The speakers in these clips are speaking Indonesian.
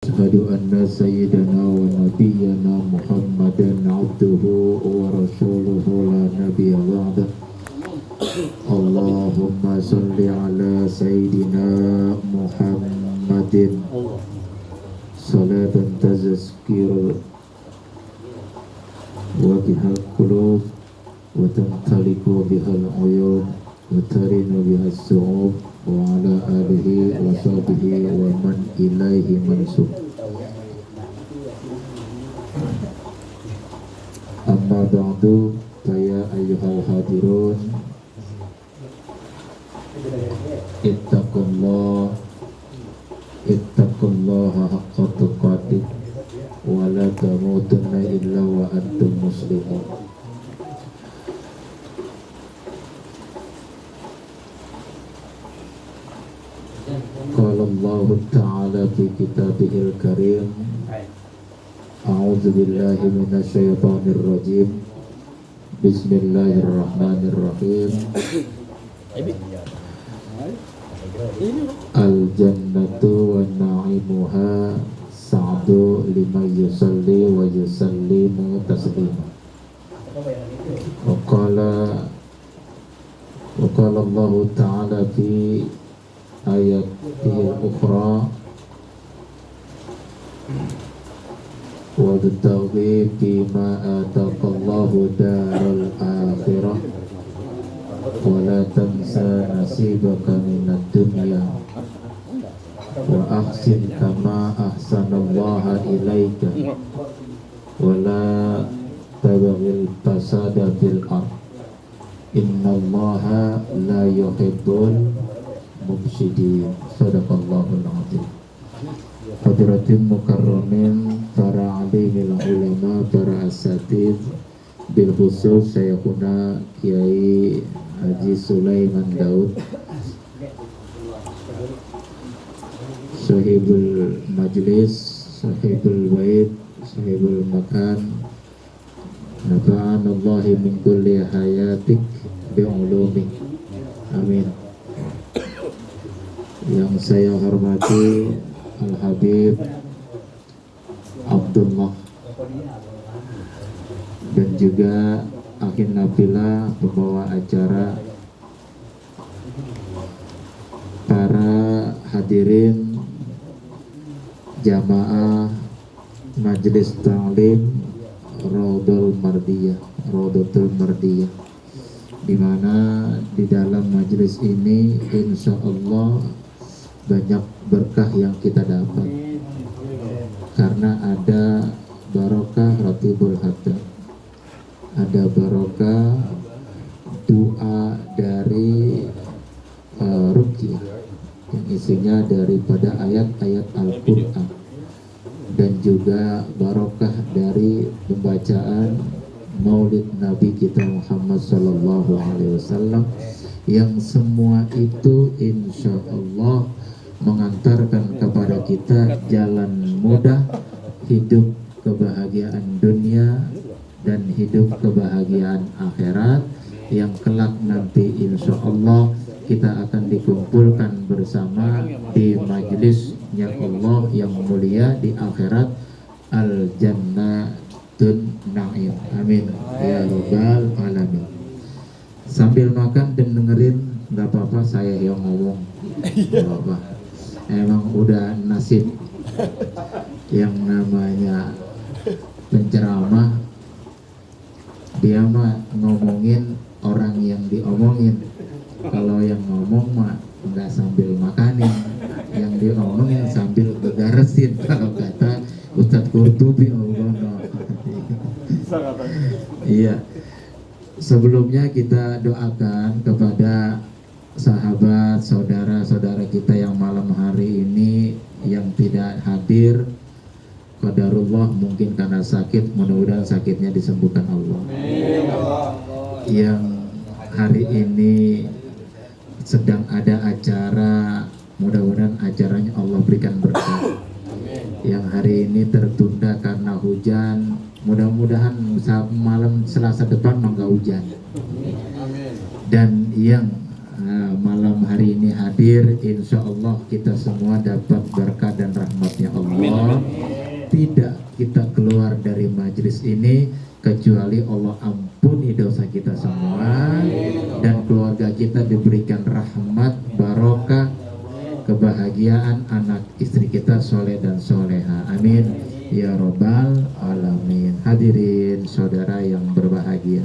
أشهد أن سيدنا ونبينا محمدا عبده ورسوله لا نبي بعده. اللهم صل على سيدنا محمد صلاة تزكير وبها القلوب وتمتلك بها العيون وترن بها الصعوب وعلى آله وصحبه ومن إليه منسوب. أما بعد فيا أيها الحاضرون اتقوا الله حق تقاته ولا تموتن إلا وأنتم مسلمون. Qala Allah Ta'ala fi kitabihil karim. A'udzu billahi minasyaitonir rajim. Bismillahirrahmanirrahim. Al-jannatu wa na'imuha sa'du liman yusalli wa yusallimu taslima. Wa qala Allah Ta'ala fi ayatihil ukhra wabtaghi fima ataqallahu daral akhirah wa la tansa nasibaka minad dunya wa ahsin kama ahsanallaha ilaika wa la tabghil fasada fil ard innallaha la yuhibbul mufsidin. Sadaqallahul azim. Hadratin mukarramin, para alimil ulama, para asatid, bil khusus Syekhuna Kiai Haji Sulaiman Daud, sahibul majlis, sahibul bait, sahibul makan, nafa'anallahi min kulli hayatik bi'ulumik, amin. Yang saya hormati Al-Habib Abdullah dan juga Akhin Nabila, pembawa acara, para hadirin jamaah Majelis Ta'lim Raudhatul Mardiyah, di mana di dalam majelis ini insya Allah banyak berkah yang kita dapat karena ada barokah ratibul hadam, ada barokah doa dari ruqyah yang isinya daripada ayat-ayat Al-Quran, dan juga barokah dari pembacaan Maulid Nabi kita Muhammad Sallallahu Alaihi Wasallam, yang semua itu insya Allah mengantarkan kepada kita jalan mudah hidup kebahagiaan dunia dan hidup kebahagiaan akhirat, yang kelak nanti insya Allah kita akan dikumpulkan bersama di majelisnya Allah yang mulia di akhirat, al-jannatun na'im, amin ya rabbal alamin. Sambil makan dan dengerin, nggak apa-apa saya yang ngomong, nggak apa-apa. Emang udah nasib yang namanya penceramah, dia mah ngomongin orang yang diomongin. Kalau yang ngomong mah nggak sambil makanin, yang diomongin sambil begaresin, kalau kata Ustadz Qurtubi. Iya. Sebelumnya kita doakan kepada sahabat, saudara-saudara kita yang malam hari ini yang tidak hadir, qadarullah mungkin karena sakit, mudah-mudahan sakitnya disembuhkan Allah. Yang hari ini sedang ada acara, mudah-mudahan acaranya Allah berikan berkah. Yang hari ini tertunda karena hujan, mudah-mudahan malam Selasa depan nggak hujan. Dan yang malam hari ini hadir, insya Allah kita semua dapat berkah dan rahmatnya Allah. Tidak kita keluar dari majelis ini kecuali Allah ampuni dosa kita semua, dan keluarga kita diberikan rahmat, barokah, kebahagiaan, anak istri kita soleh dan soleha. Amin ya robbal alamin. Hadirin saudara yang berbahagia,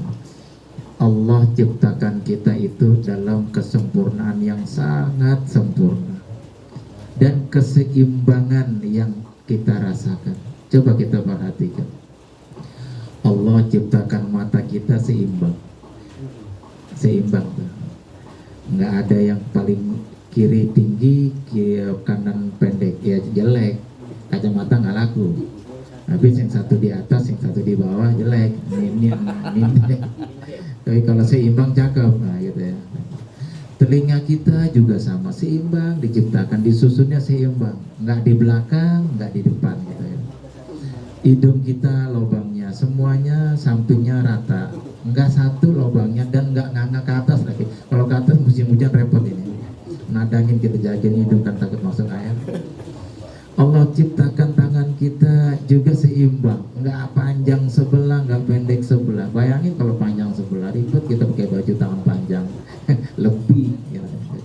Allah ciptakan kita itu dalam kesempurnaan yang sangat sempurna dan keseimbangan yang kita rasakan. Coba kita perhatikan, Allah ciptakan mata kita seimbang tuh. Nggak ada yang paling kiri tinggi, kiri kanan pendek, ya jelek. Kacamata nggak laku. Habis yang satu di atas, yang satu di bawah jelek. Ini. Tapi kalau seimbang cakep, nah gitu ya. Telinga kita juga sama, seimbang, diciptakan, disusunnya seimbang, nggak di belakang, nggak di depan gitu ya. Hidung kita lubangnya semuanya sampingnya rata, nggak satu lubangnya, dan nggak nganga ke atas lagi. Kalau ke atas musim hujan repot ini, nadangin kita, jagain hidung kan takut masuk air. Allah ciptakan tangan kita juga seimbang, nggak panjang sebelah, nggak pendek sebelah. Bayangin kalau panjang sebelah, ribet kita pakai baju tangan panjang lebih,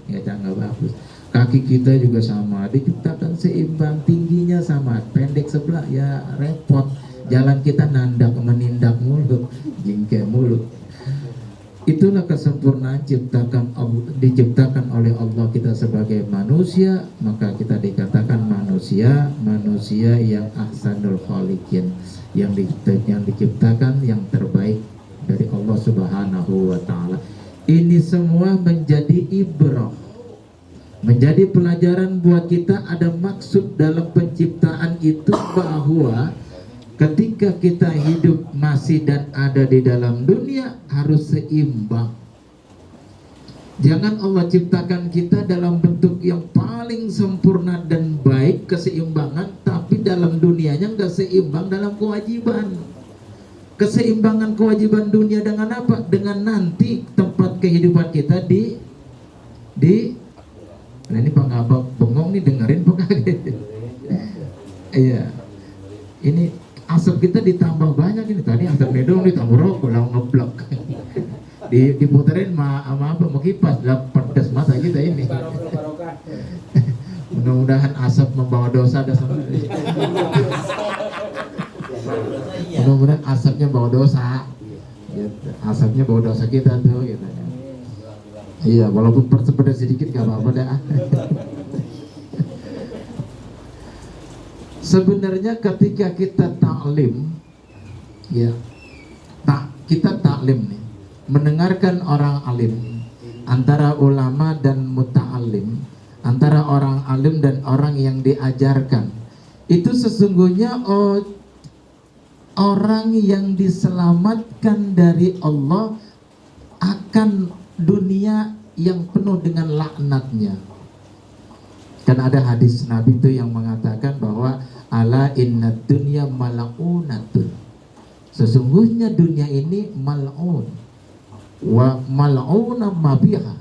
nggak bagus. Kaki kita juga sama, diciptakan seimbang, tingginya sama, pendek sebelah ya repot. Jalan kita nandak menindak mulu, jingke mulu. Itulah kesempurnaan diciptakan oleh Allah kita sebagai manusia, maka kita dikatakan manusia yang ahsanul khaliqin, yang diciptakan yang terbaik dari Allah Subhanahu wa taala. Ini semua menjadi ibrah, menjadi pelajaran buat kita. Ada maksud dalam penciptaan itu, bahwa ketika kita hidup masih dan ada di dalam dunia harus seimbang. Jangan Allah ciptakan kita dalam bentuk yang paling sempurna dan baik, keseimbangan, tapi dalam dunianya nggak seimbang dalam kewajiban. Keseimbangan kewajiban dunia dengan apa? Dengan nanti tempat kehidupan kita di nah ini Pak Ngabak bengong nih, dengerin Pak kaget. Iya, ini asap kita ditambah banyak ini. Tadi asap medong ditambah rokok, langsung ngeblok. Diputerin sama apa? Mau kipas, dalam pedas mata kita ini. Mudah-mudahan asap membawa dosa ada sama. Mudah-mudahan asapnya bawa dosa. Gitu. Asapnya bawa dosa kita tuh. Gitu. Iya, walaupun persepeda sedikit gak apa-apa dah. Sebenarnya ketika kita taklim, ya, kita taklim nih, mendengarkan orang alim, antara ulama dan muta'alim, antara orang alim dan orang yang diajarkan, itu sesungguhnya orang yang diselamatkan dari Allah akan dunia yang penuh dengan laknatnya. Kan ada hadis Nabi itu yang mengatakan bahwa ala inna dunya mal'unatun, sesungguhnya dunia ini mal'un wa mal'una mabiha,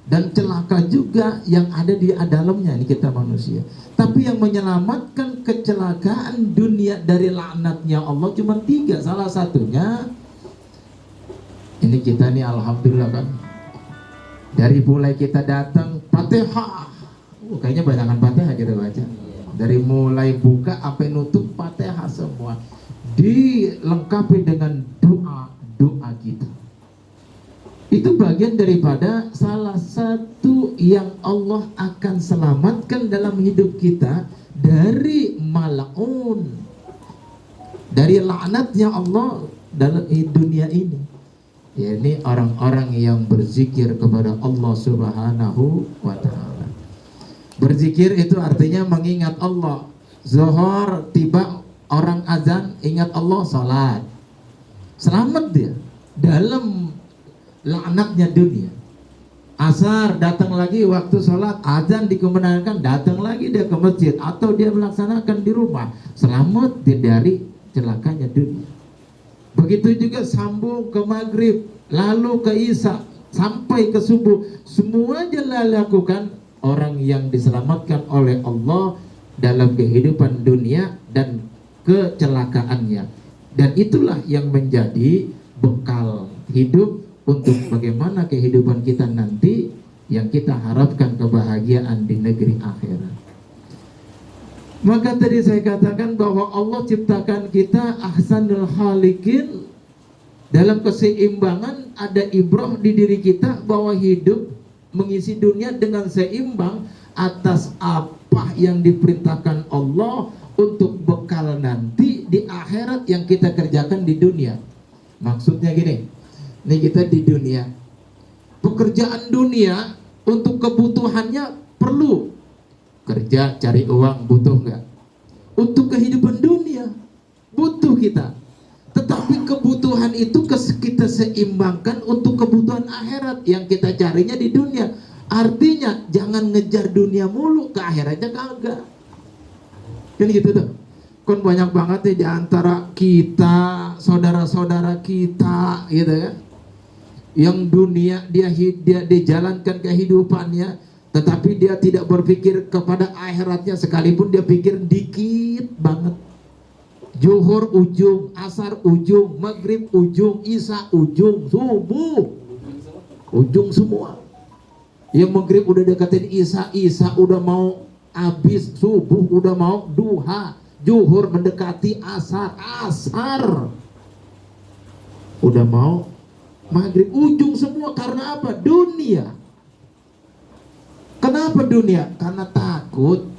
dan celaka juga yang ada di dalamnya, ini kita manusia. Tapi yang menyelamatkan kecelakaan dunia dari laknatnya Allah cuma 3. Salah satunya ini kita nih, alhamdulillah kan, dari mulai kita datang Fatihah, kayaknya banyakan Fatihah kita baca. Dari mulai buka sampai nutup Fatihah semua dilengkapi dengan doa kita. Itu bagian daripada salah satu yang Allah akan selamatkan dalam hidup kita dari mal'un, dari laknatnya Allah dalam dunia ini. Ya, ini orang-orang yang berzikir kepada Allah Subhanahu wa ta'ala. Berzikir itu artinya mengingat Allah. Zuhur tiba, orang azan, ingat Allah, salat. Selamat dia dalam laknatnya dunia. Asar datang lagi waktu salat, azan dikumandangkan, datang lagi dia ke masjid atau dia melaksanakan di rumah. Selamat dia dari celakanya dunia. Begitu juga sambung ke maghrib, lalu ke isya, sampai ke subuh, semua jalan lakukan orang yang diselamatkan oleh Allah dalam kehidupan dunia dan kecelakaannya. Dan itulah yang menjadi bekal hidup untuk bagaimana kehidupan kita nanti yang kita harapkan kebahagiaan di negeri akhirat. Maka tadi saya katakan bahwa Allah ciptakan kita ahsanul khaliqin, dalam keseimbangan ada ibrah di diri kita bahwa hidup mengisi dunia dengan seimbang atas apa yang diperintahkan Allah untuk bekal nanti di akhirat yang kita kerjakan di dunia. Maksudnya gini, ini kita di dunia, pekerjaan dunia untuk kebutuhannya perlu kerja cari uang, butuh nggak? Untuk kehidupan dunia butuh kita. Tetapi kebutuhan itu kita seimbangkan untuk kebutuhan akhirat yang kita carinya di dunia. Artinya jangan ngejar dunia mulu, ke akhiratnya kagak. Kan gitu tuh. Kan banyak banget ya di antara kita, saudara-saudara kita gitu kan, yang dunia dia dijalankan kehidupannya, tetapi dia tidak berpikir kepada akhiratnya, sekalipun dia pikir dikit banget. Zuhur ujung, asar ujung, maghrib ujung, isya ujung, subuh ujung semua. Yang maghrib udah deketin isya, isya udah mau habis, subuh udah mau duha, zuhur mendekati asar, asar udah mau maghrib, ujung semua. Karena apa? Dunia. Kenapa dunia? Karena takut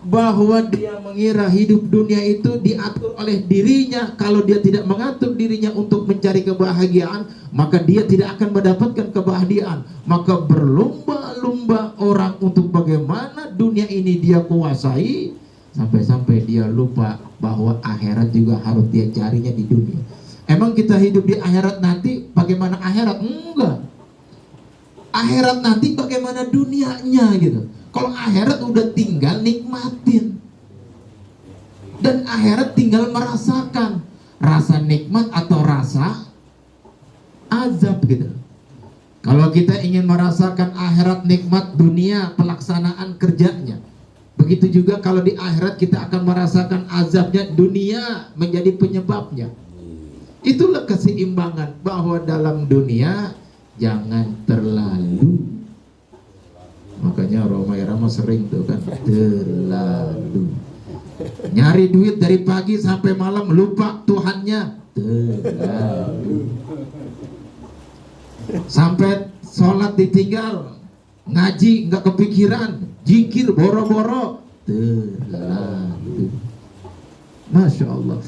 bahwa dia mengira hidup dunia itu diatur oleh dirinya. Kalau dia tidak mengatur dirinya untuk mencari kebahagiaan, maka dia tidak akan mendapatkan kebahagiaan. Maka berlomba-lomba orang untuk bagaimana dunia ini dia kuasai, sampai-sampai dia lupa bahwa akhirat juga harus dia carinya di dunia. Emang kita hidup di akhirat nanti bagaimana akhirat? Enggak. Akhirat nanti bagaimana dunianya gitu. Kalau akhirat udah tinggal nikmatin, dan akhirat tinggal merasakan rasa nikmat atau rasa azab gitu. Kalau kita ingin merasakan akhirat nikmat dunia pelaksanaan kerjanya, begitu juga kalau di akhirat kita akan merasakan azabnya dunia menjadi penyebabnya. Itulah keseimbangan, bahwa dalam dunia jangan terlalu. Makanya Roma Irama sering tuh kan, terlalu nyari duit dari pagi sampai malam, lupa Tuhannya, terlalu. Sampai sholat ditinggal, ngaji nggak kepikiran, zikir boro-boro, terlalu. Masya Allah.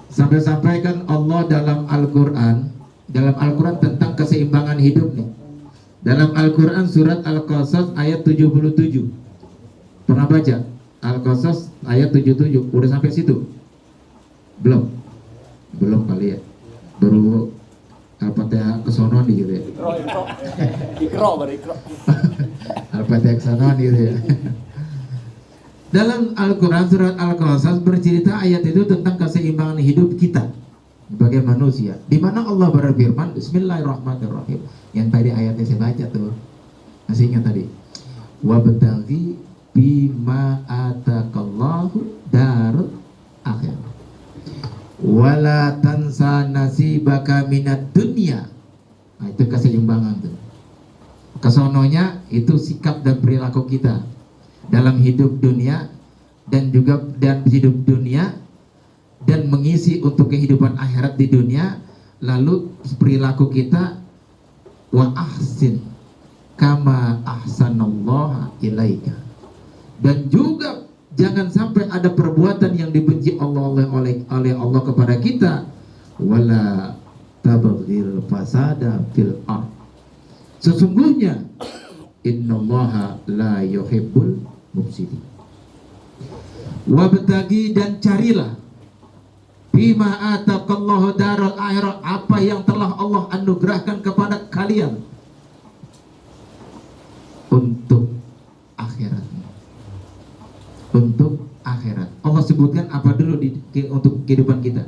Sampai-sampai kan Allah dalam Al-Quran tentang keseimbangan hidup nih. Dalam Al-Quran surat Al-Qasas ayat 77. Pernah baca? Al-Qasas ayat 77. Udah sampai situ? Belum? Belum kali ya. Baru Al-Fatihah kesono nih gitu ya. Ikro. Al-Fatihah kesono gitu ya. Dalam Al-Quran surat Al-Qasas bercerita ayat itu tentang keseimbangan hidup kita sebagai manusia, di mana Allah berfirman, Bismillahirrahmanirrahim. Yang tadi ayatnya saya baca tuh, masih ingat tadi? Wabtaghi bima atakallahu dar akhir, wala tansa nasibaka minad dunya. Nah, itu keseimbangan tuh. Kesononya itu sikap dan perilaku kita dalam hidup dunia dan juga hidup dunia dan mengisi untuk kehidupan akhirat di dunia. Lalu perilaku kita, wa ahsin kama ahsanallahu ilaika, dan juga jangan sampai ada perbuatan yang dibenci Allah oleh Allah kepada kita, wala tabghil fasada fil ard, sesungguhnya innallaha la yuhibbul mufsidin. Wabtagi, dan carilah, bima ataqallahu daral akhirah, apa yang telah Allah anugerahkan kepada kalian untuk akhiratnya. Untuk akhirat. Allah sebutkan apa dulu untuk kehidupan kita.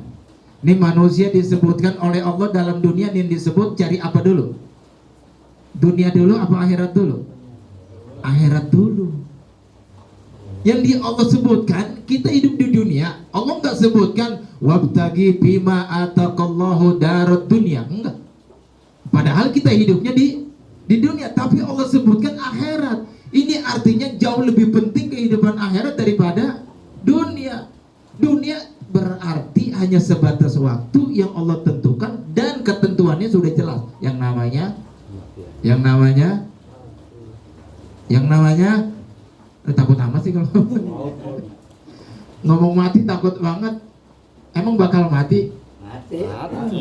Ini manusia disebutkan oleh Allah dalam dunia yang disebut cari apa dulu? Dunia dulu apa akhirat dulu? Akhirat dulu. Yang di Allah sebutkan kita hidup di dunia, Allah nggak sebutkan wabtagi bima ataqallahu darud dunia, enggak. Padahal kita hidupnya di dunia, tapi Allah sebutkan akhirat. Ini artinya jauh lebih penting kehidupan akhirat daripada dunia. Dunia berarti hanya sebatas waktu yang Allah tentukan dan ketentuannya sudah jelas. Yang namanya takut amat sih kalau ngomong mati takut banget. Emang bakal mati? Mati.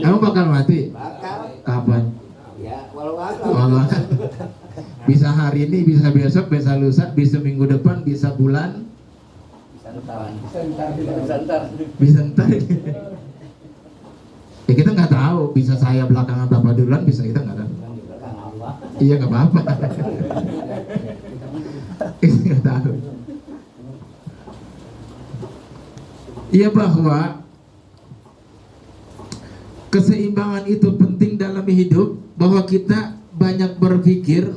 Emang bakal mati? Bakal. Kapan? Ya, walau Allah. Bisa hari ini, bisa besok, bisa lusa, bisa minggu depan, bisa bulan, bisa ntar. Ya kita nggak tahu. Bisa saya belakangan Bapak duluan, bisa kita nggak tahu. Iya nggak apa-apa. Kita nggak tahu. Iya bahwa keseimbangan itu penting dalam hidup, bahwa kita banyak berpikir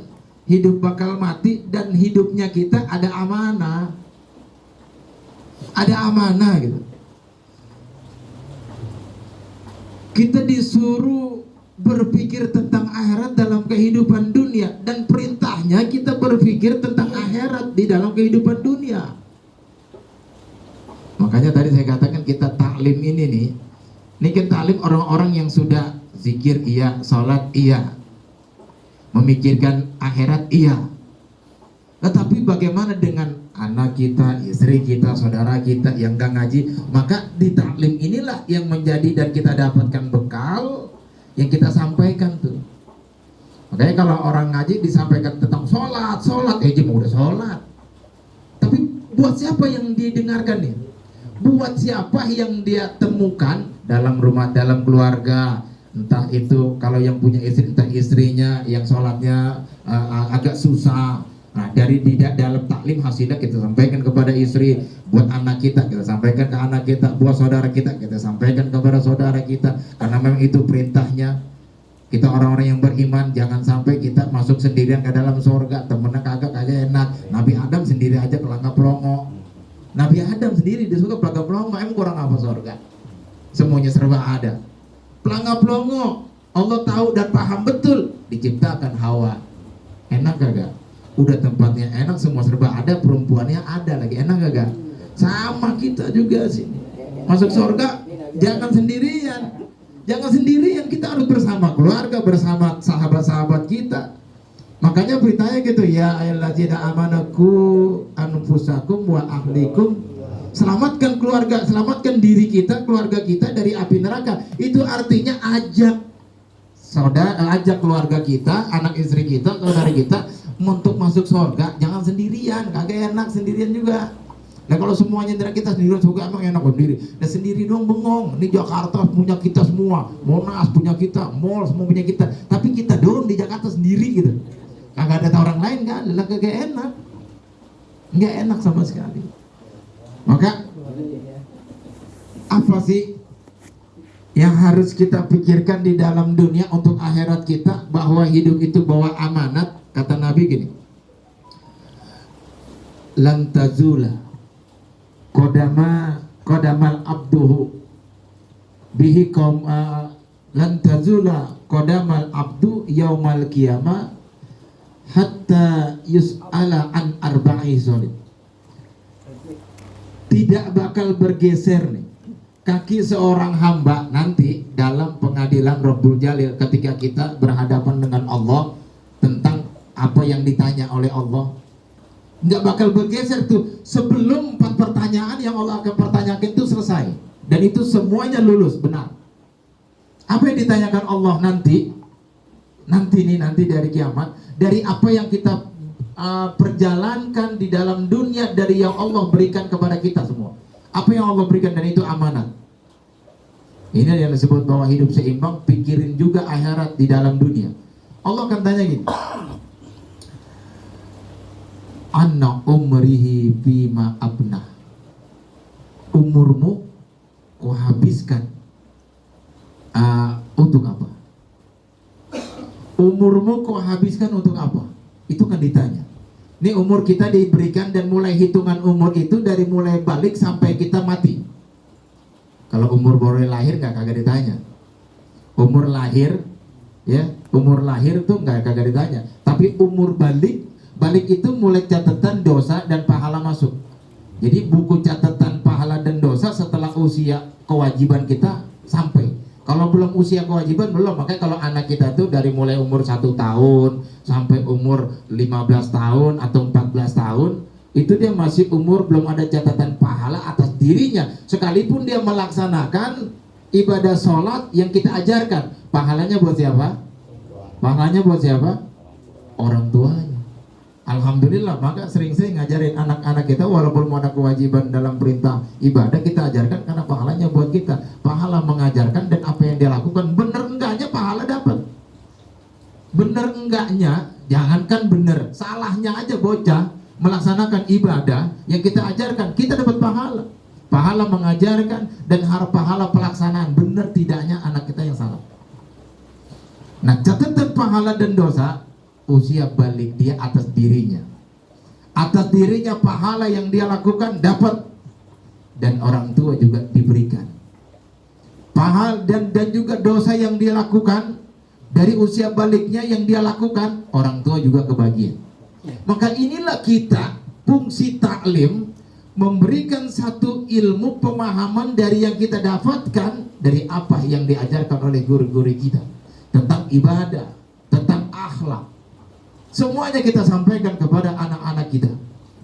hidup bakal mati dan hidupnya kita ada amanah. Ada amanah gitu. Kita disuruh berpikir tentang akhirat dalam kehidupan dunia, dan perintahnya kita berpikir tentang akhirat di dalam kehidupan dunia. Makanya tadi saya katakan kita taklim ini kan taklim orang-orang yang sudah zikir iya, sholat iya, memikirkan akhirat iya. Tetapi bagaimana dengan anak kita, istri kita, saudara kita yang gak ngaji? Maka di taklim inilah yang menjadi dan kita dapatkan bekal yang kita sampaikan tuh. Makanya kalau orang ngaji disampaikan tentang sholat, mau udah sholat. Tapi buat siapa yang didengarkan nih? Buat siapa yang dia temukan dalam rumah, dalam keluarga? Entah itu kalau yang punya istri, entah istrinya yang sholatnya agak susah. Nah, dari dalam taklim hasilnya kita sampaikan kepada istri, buat anak kita sampaikan ke anak kita, buat saudara kita sampaikan kepada saudara kita, karena memang itu perintahnya. Kita orang-orang yang beriman, jangan sampai kita masuk sendirian ke dalam surga, temennya kagak enak. Nabi Adam sendiri aja kelangka pelongo. Nabi Adam sendiri di surga kelangka pelongo, emang kurang apa surga? Semuanya serba ada. Pelangka pelongo, Allah tahu dan paham betul, diciptakan Hawa. Enak kagak? Udah tempatnya enak, semua serba ada, perempuannya ada lagi, enak gak? Sama kita juga sini. Masuk surga jangan sendirian. Jangan sendirian, kita harus bersama keluarga, bersama sahabat-sahabat kita. Makanya beritanya gitu, ya ayyuhallazina amanaku anfusakum wa ahlikum. Selamatkan keluarga, selamatkan diri kita, keluarga kita dari api neraka. Itu artinya ajak keluarga kita, anak istri kita, saudara kita untuk masuk surga. Jangan sendirian, kagak enak sendirian juga. Nah kalau semuanya dari kita sendirian surga emang enak sendiri. Nah sendiri dong bengong. Ini Jakarta punya kita semua, Monas punya kita, Mall semua punya kita. Tapi kita doang di Jakarta sendiri gitu. Kagak ada orang lain kan? Lah kagak enak. Nggak enak sama sekali. Maka apa sih yang harus kita pikirkan di dalam dunia untuk akhirat kita? Bahwa hidup itu bawa amanat. Kata Nabi gini, lan tazula qadamal abduhu bihi qaum lan tazula qadamal abdu yaumal qiyamah hatta yus'ala an arba'i zolid. Tidak bakal bergeser nih kaki seorang hamba nanti dalam pengadilan Rabbul Jalil, ketika kita berhadapan dengan Allah tentang apa yang ditanya oleh Allah. Nggak bakal bergeser tuh sebelum 4 pertanyaan yang Allah akan pertanyakan itu selesai, dan itu semuanya lulus benar. Apa yang ditanyakan Allah nanti dari kiamat, dari apa yang kita perjalankan di dalam dunia, dari yang Allah berikan kepada kita semua. Apa yang Allah berikan, dan itu amanat. Ini yang disebut bahwa hidup seimbang, pikirin juga akhirat di dalam dunia. Allah akan tanya gini, anna umrihi bima abna. Umurmu kau habiskan untuk apa? Umurmu kau habiskan untuk apa? Itu kan ditanya. Ini umur kita diberikan dan mulai hitungan umur itu dari mulai balik sampai kita mati. Kalau umur baru lahir nggak kagak ditanya. Umur lahir, ya, umur lahir tuh nggak kagak ditanya. Tapi umur balik itu mulai catatan dosa dan pahala masuk. Jadi buku catatan pahala dan dosa setelah usia kewajiban kita sampai. Kalau belum usia kewajiban belum, makanya kalau anak kita tuh dari mulai umur 1 tahun sampai umur 15 tahun atau 14 tahun, itu dia masih umur belum ada catatan pahala atas dirinya. Sekalipun dia melaksanakan ibadah sholat yang kita ajarkan, pahalanya buat siapa? Pahalanya buat siapa? Orang tuanya. Alhamdulillah, maka sering-sering ngajarin anak-anak kita walaupun mau ada kewajiban dalam perintah ibadah kita ajarkan karena pahalanya buat kita. Pahala mengajarkan dan apa yang dia lakukan bener enggaknya pahala dapat. Bener enggaknya, jangankan bener, salahnya aja bocah melaksanakan ibadah yang kita ajarkan, kita dapat pahala. Pahala mengajarkan dan pahala pelaksanaan. Bener tidaknya anak kita yang salah. Nah, catatan pahala dan dosa usia balik dia atas dirinya. Atas dirinya pahala yang dia lakukan dapat, dan orang tua juga diberikan. Pahala dan juga dosa yang dia lakukan dari usia baliknya yang dia lakukan, orang tua juga kebagian. Maka inilah kita fungsi taklim, memberikan satu ilmu pemahaman dari yang kita dapatkan dari apa yang diajarkan oleh guru-guru kita tentang ibadah, tentang akhlak. Semuanya kita sampaikan kepada anak-anak kita,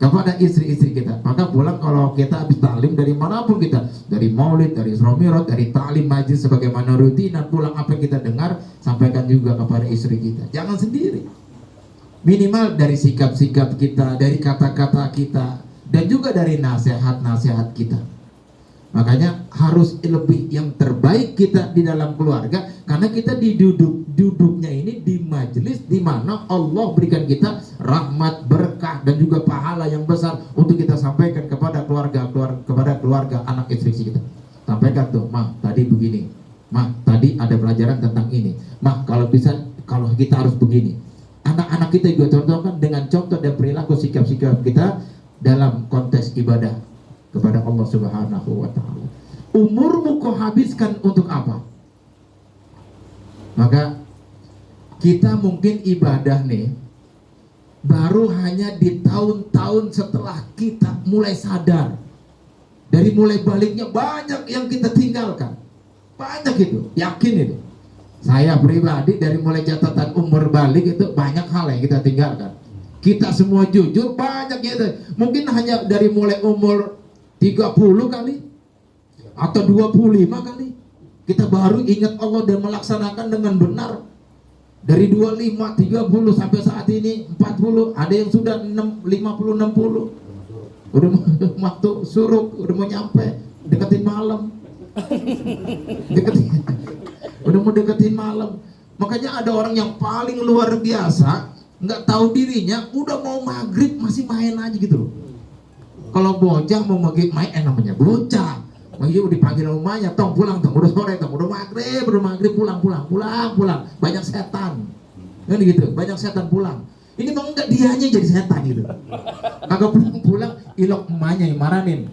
kepada istri-istri kita. Maka pulang kalau kita habis taklim dari manapun kita, dari maulid, dari Isra Mi'raj, dari taklim majlis sebagaimana rutinan, pulang apa yang kita dengar sampaikan juga kepada istri kita. Jangan sendiri. Minimal dari sikap-sikap kita, dari kata-kata kita, dan juga dari nasihat-nasihat kita. Makanya harus lebih yang terbaik kita di dalam keluarga, karena kita duduknya ini di majelis di mana Allah berikan kita rahmat, berkah dan juga pahala yang besar untuk kita sampaikan kepada keluarga anak istri kita. Sampaikan tuh, "Mah, tadi begini. Mah, tadi ada pelajaran tentang ini. Mah, kalau bisa kalau kita harus begini." Anak-anak kita juga contohkan dengan contoh dan perilaku sikap-sikap kita dalam konteks ibadah kepada Allah Subhanahu wa ta'ala. Umurmu kau habiskan untuk apa? Maka kita mungkin ibadah nih baru hanya di tahun-tahun setelah kita mulai sadar. Dari mulai baliknya banyak yang kita tinggalkan. Banyak itu, yakin itu. Saya pribadi dari mulai catatan umur balik itu banyak hal yang kita tinggalkan. Kita semua jujur banyak itu. Mungkin hanya dari mulai umur 30 kali atau 25 kali kita baru ingat Allah dan melaksanakan dengan benar. Dari 25, 30 sampai saat ini 40, ada yang sudah 50, 60. Udah waktu suruk, udah mau nyampe, deketin malam. Udah mau deketin malam. Makanya ada orang yang paling luar biasa, nggak tahu dirinya, udah mau maghrib masih main aja gitu loh. Kalau bocah mau maghrib main, namanya bocah. Iya udah dipanggil rumahnya, tong pulang, tong udah sore, tong udah maghrib, pulang. Banyak setan, kan gitu, banyak setan pulang. Ini bang enggak, dianya jadi setan gitu. Kagak pulang, ilok emaknya yang marahin.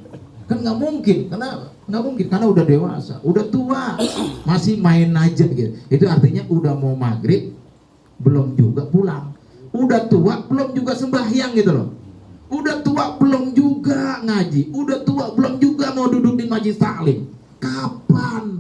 Kan nggak mungkin, karena udah dewasa, udah tua, masih main aja gitu. Itu artinya udah mau maghrib, belum juga pulang. Udah tua, belum juga sembahyang gitu loh. Udah tua belum juga ngaji, udah tua belum juga mau duduk di majelis taklim. Kapan?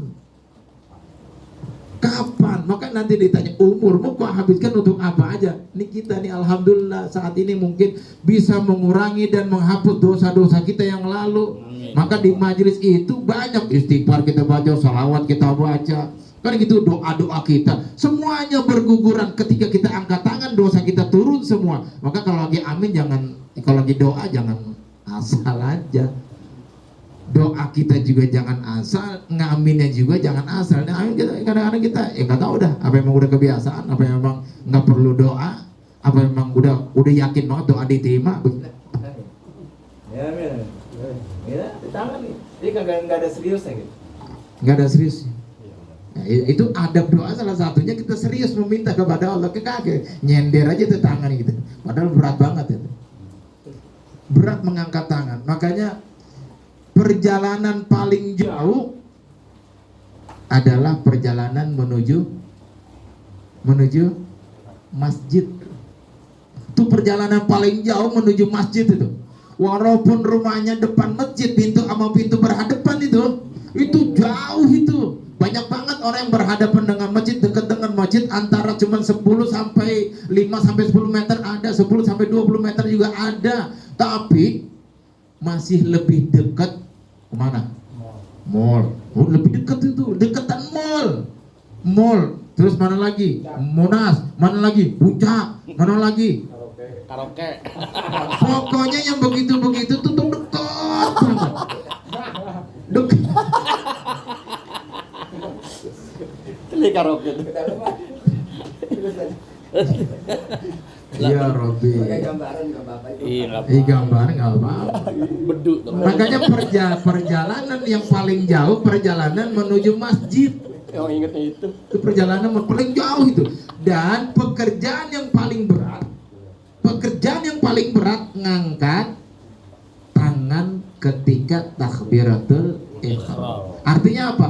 Maka nanti ditanya umurmu kok habiskan untuk apa aja? Ini kita nih alhamdulillah saat ini mungkin bisa mengurangi dan menghapus dosa-dosa kita yang lalu. Maka di majelis itu banyak istighfar kita baca, salawat kita baca. Kan gitu doa-doa kita semuanya berguguran ketika kita angkat tangan, dosa kita turun semua. Maka kalau lagi amin jangan, kalau lagi doa jangan asal aja. Doa kita juga jangan asal, ngaminnya juga jangan asal. Nah, kadang-kadang kita nggak tahu dah apa emang udah kebiasaan, apa emang nggak perlu doa, apa emang udah yakin banget doa diterima. Ya, tangan nih. Jadi nggak ada seriusnya gitu. Nggak ada serius. Nah, itu adab doa salah satunya kita serius meminta kepada Allah, kagak nyender aja tuh tangan gitu. Padahal berat banget itu. Berat mengangkat tangan. Makanya perjalanan paling jauh adalah perjalanan menuju masjid. Itu perjalanan paling jauh menuju masjid itu. Walaupun rumahnya depan masjid, pintu sama pintu berhadapan itu jauh itu. Banyak banget orang yang berhadapan dengan masjid, dekat dengan masjid antara cuma 10 sampai 5 sampai 10 meter ada, 10 sampai 20 meter juga ada. Tapi masih lebih dekat kemana? Mall. Oh, lebih dekat itu, dekatan mall. Mall. Terus mana lagi? Monas. Mana lagi? Puncak. Mana lagi? Karaoke. Pokoknya yang begitu-begitu tuh dekat banget. Dekat. Ini karaoke. Ya Robbi. Iya, Gambar nggak apa-apa. beduk. Makanya perjalanan yang paling jauh perjalanan menuju masjid. Yang ingetnya itu. Itu perjalanan paling jauh itu. Dan pekerjaan yang paling berat ngangkat tangan ketika takbiratul ihram. Artinya apa?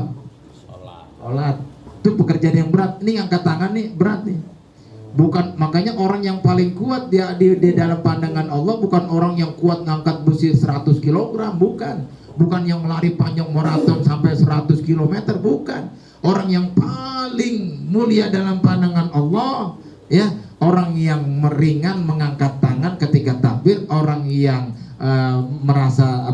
Sholat. Itu pekerjaan yang berat. Ini ngangkat tangan nih berat nih. Bukan, makanya orang yang paling kuat dia di dalam pandangan Allah bukan orang yang kuat ngangkat besi 100 kg, bukan yang lari panjang maraton sampai 100 km, bukan. Orang yang paling mulia dalam pandangan Allah ya, orang yang meringan mengangkat tangan ketika takbir, orang yang merasa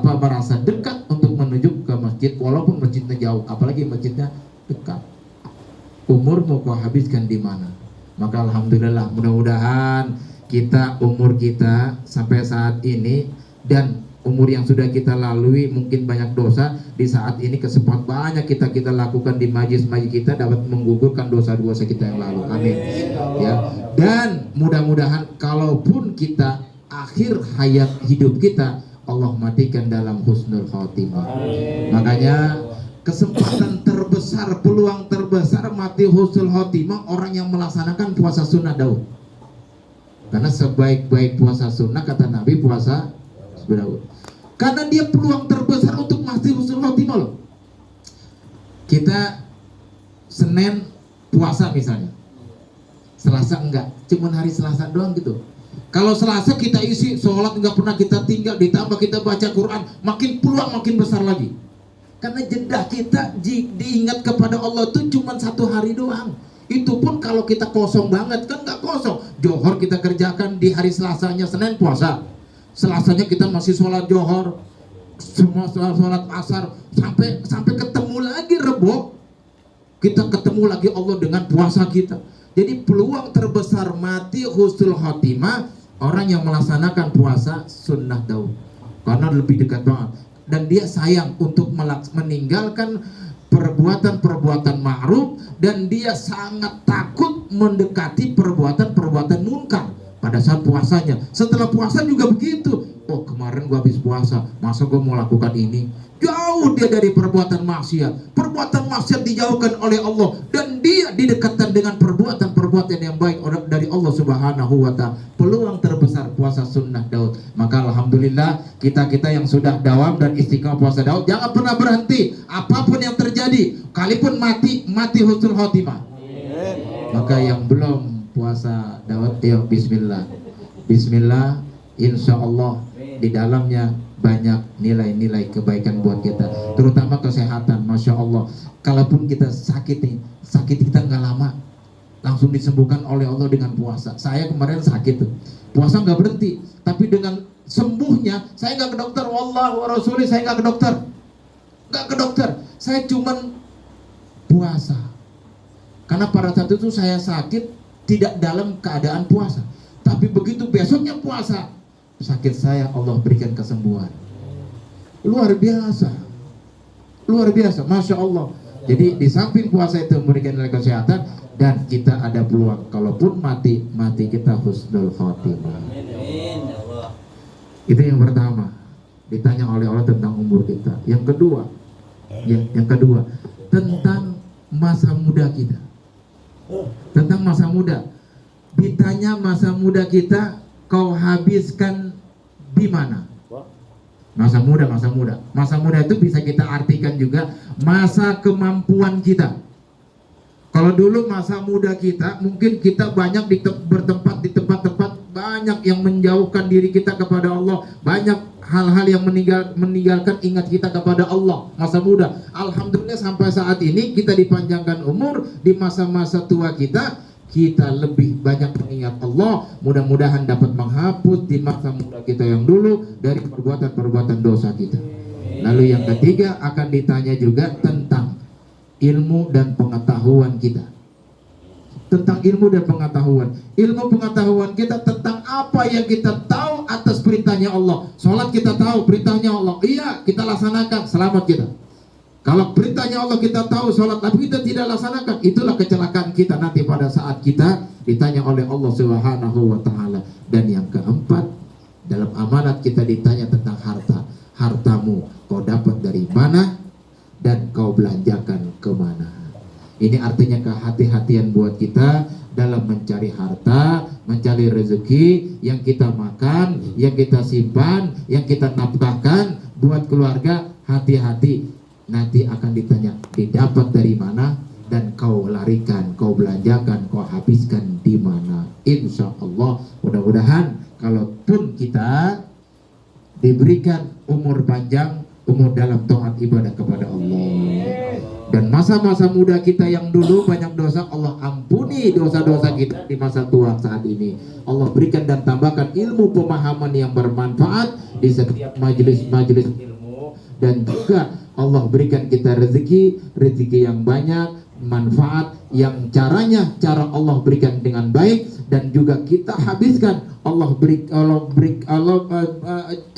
dekat untuk menuju ke masjid walaupun masjidnya jauh, apalagi masjidnya dekat. Umur mau kau habiskan di mana? Maka alhamdulillah, mudah-mudahan umur kita sampai saat ini dan umur yang sudah kita lalui mungkin banyak dosa, di saat ini kesempatan banyak kita lakukan di majlis-majlis kita dapat menggugurkan dosa-dosa kita yang lalu. Amin. Ya. Dan mudah-mudahan kalaupun kita akhir hayat hidup kita Allah matikan dalam husnul khotimah. Makanya kesempatan terbesar, peluang terbesar mati husnul khotimah orang yang melaksanakan puasa sunnah Daud. Karena sebaik-baik puasa sunnah kata Nabi puasa Daud. Karena dia peluang terbesar untuk mati husnul khotimah loh. Kita Senin puasa misalnya, Selasa enggak, cuman hari Selasa doang gitu. Kalau Selasa kita isi sholat nggak pernah kita tinggal, ditambah kita baca Quran, makin peluang makin besar lagi. Karena jeda kita diingat kepada Allah itu cuma 1 hari doang. Itu pun kalau kita kosong banget, kan nggak kosong. Johor kita kerjakan di hari Selasanya, Senin puasa. Selasanya kita masih sholat Johor, semua sholat asar, sampai ketemu lagi Rebo. Kita ketemu lagi Allah dengan puasa kita. Jadi peluang terbesar mati husnul khotimah orang yang melaksanakan puasa sunnah Daud. Karena lebih dekat banget. Dan dia sayang untuk meninggalkan perbuatan-perbuatan ma'ruf, dan dia sangat takut mendekati perbuatan-perbuatan munkar pada saat puasanya. Setelah puasa juga begitu. Oh, kemarin gua habis puasa, masa gua mau lakukan ini? Jauh dia dari perbuatan maksiat. Perbuatan maksiat dijauhkan oleh Allah, dan dia didekatkan dengan perbuatan-perbuatan yang baik dari Allah Subhanahu wa ta'ala. Peluang terbesar puasa sunnah Daud. Maka alhamdulillah kita yang sudah dawam dan istiqamah puasa Daud, jangan pernah berhenti apapun yang terjadi, kalipun mati husnul khotimah. Maka yang belum puasa Daud, yuk bismillah. Bismillah, insya Allah di dalamnya banyak nilai-nilai kebaikan buat kita, terutama kesehatan. Masya Allah, kalaupun kita sakit kita nggak lama, langsung disembuhkan oleh Allah dengan puasa. Saya kemarin sakit tuh, puasa nggak berhenti, tapi dengan sembuhnya saya nggak ke dokter. Wallahu wa rasuli, saya nggak ke dokter, saya cuman puasa. Karena pada saat itu saya sakit tidak dalam keadaan puasa, tapi begitu besoknya puasa, sakit saya Allah berikan kesembuhan. Luar biasa, Masya Allah. Jadi di samping puasa itu memberikan nilai kesehatan, dan kita ada peluang, kalaupun mati kita husnul khotimah. Itu yang pertama, ditanya oleh Allah tentang umur kita. Yang kedua tentang masa muda kita. Tentang masa muda. Ditanya masa muda kita kau habiskan di mana? Masa muda, masa muda. Masa muda itu bisa kita artikan juga masa kemampuan kita. Kalau dulu masa muda kita, mungkin kita banyak bertempat di tempat-tempat banyak yang menjauhkan diri kita kepada Allah. Banyak hal-hal yang meninggalkan ingat kita kepada Allah. Masa muda. Alhamdulillah sampai saat ini kita dipanjangkan umur. Di masa-masa tua kita lebih banyak mengingat Allah. Mudah-mudahan dapat menghapus di masa muda kita yang dulu dari perbuatan-perbuatan dosa kita. Lalu yang ketiga akan ditanya juga tentang ilmu dan pengetahuan kita. Tentang ilmu dan pengetahuan. Ilmu pengetahuan kita tentang apa yang kita tahu atas perintahnya Allah. Sholat kita tahu perintahnya Allah, iya kita laksanakan, selamat kita. Kalau perintahnya Allah kita tahu sholat tapi kita tidak laksanakan, itulah kecelakaan kita nanti pada saat kita ditanya oleh Allah Subhanahu wa Ta'ala. Dan yang keempat, dalam amanat kita ditanya tentang harta. Hartamu kau dapat dari mana dan kau belanjakan kemana. Ini artinya kehati-hatian buat kita dalam mencari harta, mencari rezeki yang kita makan, yang kita simpan, yang kita nafkahkan buat keluarga. Hati-hati, nanti akan ditanya didapat dari mana dan kau larikan, kau belanjakan, kau habiskan di mana. Insya Allah, mudah-mudahan kalaupun kita diberikan umur panjang, umur dalam taat ibadah kepada Allah, dan masa-masa muda kita yang dulu banyak dosa, Allah ampuni dosa-dosa kita di masa tua saat ini. Allah berikan dan tambahkan ilmu pemahaman yang bermanfaat di setiap majelis-majelis ilmu, dan juga Allah berikan kita rezeki yang banyak, manfaat yang cara Allah berikan dengan baik, dan juga kita habiskan. Allah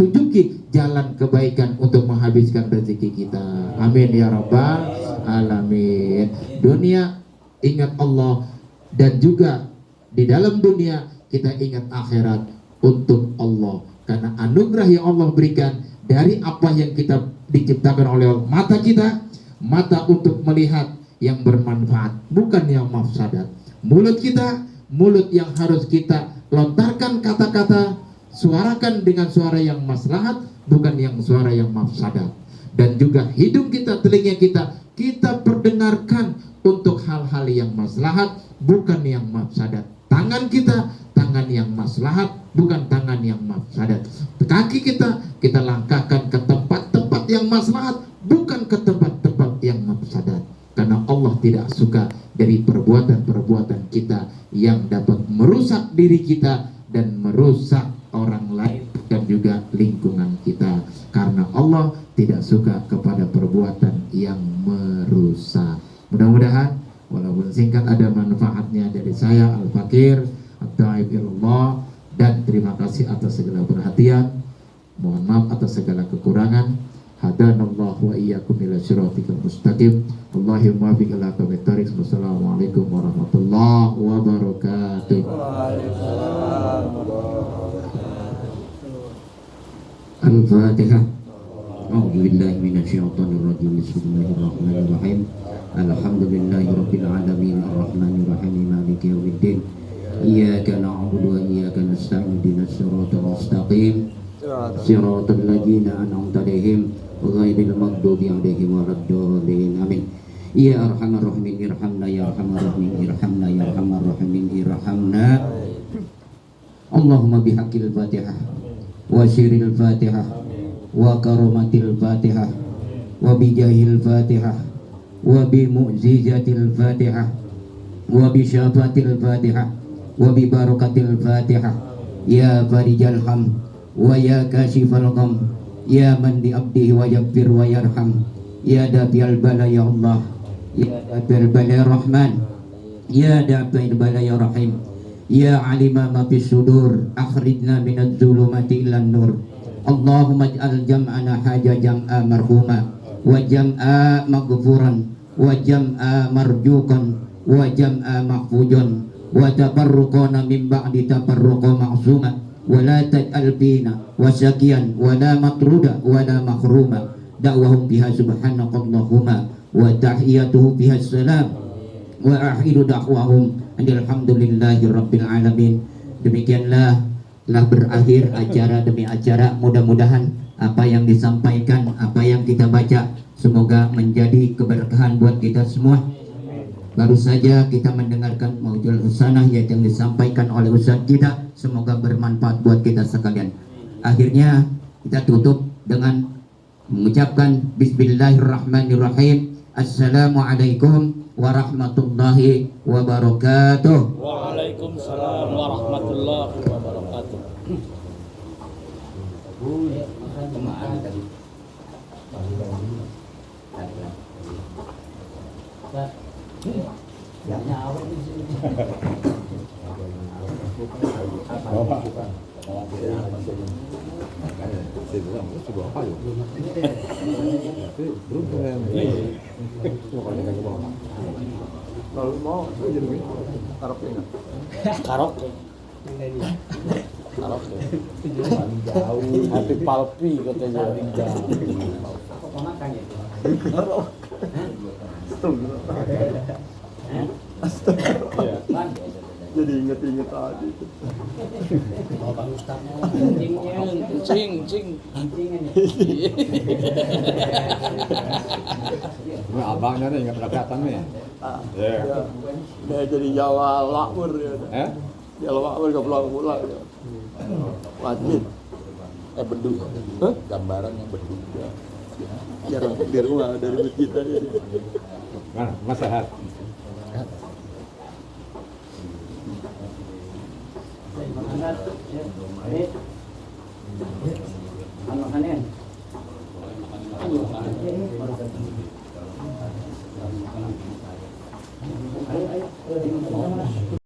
tunjuki jalan kebaikan untuk menghabiskan rezeki kita. Amin ya rabbal alamin. Dunia ingat Allah, dan juga di dalam dunia kita ingat akhirat untuk Allah, karena anugerah yang Allah berikan dari apa yang kita diciptakan oleh Allah. Mata kita, mata untuk melihat yang bermanfaat, bukan yang mafsadat. Mulut kita, mulut yang harus kita lontarkan kata-kata, suarakan dengan suara yang maslahat, bukan yang suara yang mafsadat. Dan juga hidung kita, telinga kita perdengarkan untuk hal-hal yang maslahat, bukan yang mafsadat. Tangan kita, tangan yang maslahat, bukan tangan yang mafsadat. Kaki kita langkahkan ke tempat-tempat yang maslahat, bukan ke tempat-tempat yang mafsadat. Karena Allah tidak suka dari perbuatan-perbuatan kita yang dapat merusak diri kita dan merusak orang lain dan juga lingkungan kita. Karena Allah tidak suka kepada perbuatan yang merusak. Mudah-mudahan walaupun singkat ada manfaatnya dari saya Al-Fakir At-Taibirullah, dan terima kasih atas segala perhatian. Mohon maaf atas segala kekurangan. Hadanallahu wa iyyakum ila siratikal mustaqim. Allahumma biqil aqwamit thariq. Wassalamualaikum warahmatullahi wabarakatuh. Al-Fatihah. A'udzu billahi minasyaitonir rajim. Bismillahirrahmanirrahim. Alhamdulillahirabbil alamin arrahmanir rahim maliki yaumiddin. Iyyaka na'budu wa iyyaka nasta'in ihdinas siratal mustaqim. Siratal ladzina an'amta 'alaihim ghairil maghdubi 'alaihim waladdallin. Amin. Ya arhamar rahimin irhamna ya arhamar rahimin irhamna ya arhamar rahimin irhamna. Allahumma bihaqqil Fatihah wa syiril Fatihah wa karomatil Fatihah wa bijahil Fatihah wa bimu'jizatil Fatihah wa bisyafatil Fatihah wa bibarakatil Fatihah. Ya farijal ham wa ya kashifal gham, ya man di abdihi wa yaghfir wa yarham, ya dafi'al bala ya Allah, ya dafi'al bala ya Rahman, ya dafi'al bala ya Rahim, ya alima ma fis sudur, akhrijna minadz zulumati ilan nur. Allahumma ij'al jam'ana haja jam'a marhuma wa jam'a maghfuran wa jam'a marjukan wa jam'a mahfujan wa tafarruqana min ba'di tafarruqa ma'suma wa la taj'al fina wa syaqiyan wa la matruda wa la mahruma. Da'wahum biha subhanakallahumma wa tahiyya tahiyyatuhu fiha salam wa akhiru da'wahum alhamdulillahi rabbil alamin. Demikianlah telah berakhir acara demi acara. Mudah-mudahan apa yang disampaikan, apa yang kita baca, semoga menjadi keberkahan buat kita semua. Baru saja kita mendengarkan maujul husanah yang disampaikan oleh ustaz kita, semoga bermanfaat buat kita sekalian. Akhirnya kita tutup dengan mengucapkan bismillahirrahmanirrahim. Assalamualaikum warahmatullahi wabarakatuh. Waalaikumsalam warahmatullahi wabarakatuh. Kalau mau jadi karaoke enggak? Karaoke. Karaoke. Hati palpi katanya. Jadi inget-inget tadi. Cing. Ini abangnya nih nggak pernah kelihatan nih. Ya. Dia jadi Jawa Lakmur ya. Jawa Lakmur gak pulang-pulang ya. Wajib. Beduk. Hah? Gambarannya beduk. Jarang di rumah dari masjid aja. Mana? Mas sehat.